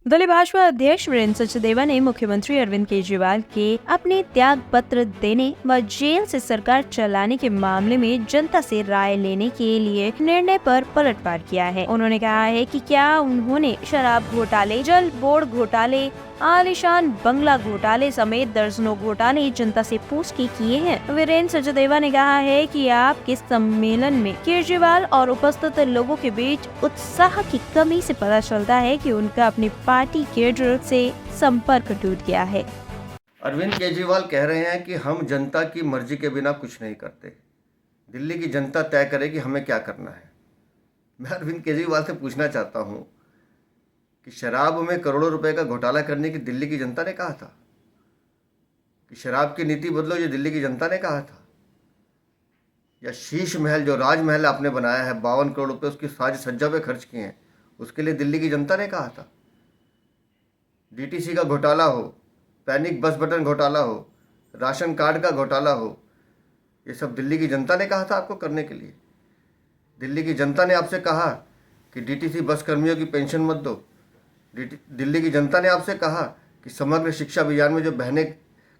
दलीय भाजपा अध्यक्ष वीरेंद्र सचदेवा ने मुख्यमंत्री अरविंद केजरीवाल के अपने त्याग पत्र देने व जेल से सरकार चलाने के मामले में जनता से राय लेने के लिए निर्णय पर पलटवार किया है। उन्होंने कहा है कि क्या उन्होंने शराब घोटाले, जल बोर्ड घोटाले, आलीशान बंगला घोटाले समेत दर्जनों घोटाले जनता से पूछ के किए हैं। वीरेंद्र सचदेवा ने कहा है कि आपके सम्मेलन में केजरीवाल और उपस्थित लोगों के बीच उत्साह की कमी से पता चलता है कि उनका अपनी पार्टी कैडर से संपर्क टूट गया है। अरविंद केजरीवाल कह रहे हैं कि हम जनता की मर्जी के बिना कुछ नहीं करते, दिल्ली की जनता तय करे कि हमें क्या करना है। मैं अरविंद केजरीवाल से पूछना चाहता हूँ कि शराब में करोड़ों रुपए का घोटाला करने की दिल्ली की जनता ने कहा था कि शराब की नीति बदलो, ये दिल्ली की जनता ने कहा था। या शीश महल, जो राजमहल आपने बनाया है 52 करोड़ रुपए उसकी साज सज्जा पे खर्च किए हैं, उसके लिए दिल्ली की जनता ने कहा था। डीटीसी का घोटाला हो, पैनिक बस बटन घोटाला हो, राशन कार्ड का घोटाला हो, ये सब दिल्ली की जनता ने कहा था आपको करने के लिए। दिल्ली की जनता ने आपसे कहा कि डीटीसी बस कर्मियों की पेंशन मत दो। दिल्ली की जनता ने आपसे कहा कि समग्र शिक्षा अभियान में जो बहनें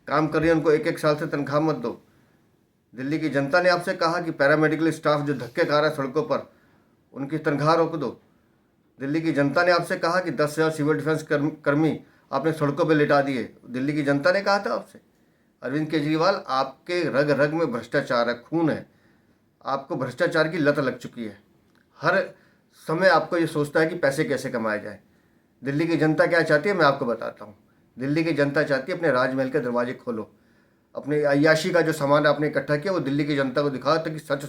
काम कर रही हैं उनको 1-1 साल से तनख्वाह मत दो। दिल्ली की जनता ने आपसे कहा कि पैरामेडिकल स्टाफ जो धक्के खा रहा है सड़कों पर, उनकी तनख्वाह रोक दो। दिल्ली की जनता ने आपसे कहा कि 10,000 सिविल डिफेंस कर्मी आपने सड़कों पर लिटा दिए। दिल्ली की जनता ने कहा था आपसे। अरविंद केजरीवाल, आपके रग रग में भ्रष्टाचार है, खून है। आपको भ्रष्टाचार की लत लग चुकी है। हर समय आपको ये सोचता है कि पैसे कैसे कमाए जाए। दिल्ली की जनता क्या चाहती है मैं आपको बताता हूँ। दिल्ली की जनता चाहती है अपने राजमहल के दरवाजे खोलो, अपने अय्याशी का जो सामान आपने इकट्ठा किया वो दिल्ली की जनता को दिखाओ ताकि सच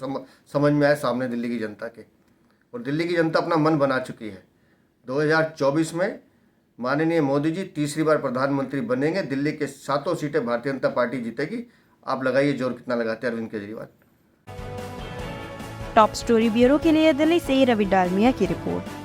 समझ में आए सामने दिल्ली की जनता के। और दिल्ली की जनता अपना मन बना चुकी है। 2024 में माननीय मोदी जी तीसरी बार प्रधानमंत्री बनेंगे। दिल्ली के 7 सीटें भारतीय जनता पार्टी जीतेगी। आप लगाइए जोर कितना लगाते हैं Arvind Kejriwal. Top story bureau के लिए दिल्ली से रवि डालमिया की रिपोर्ट।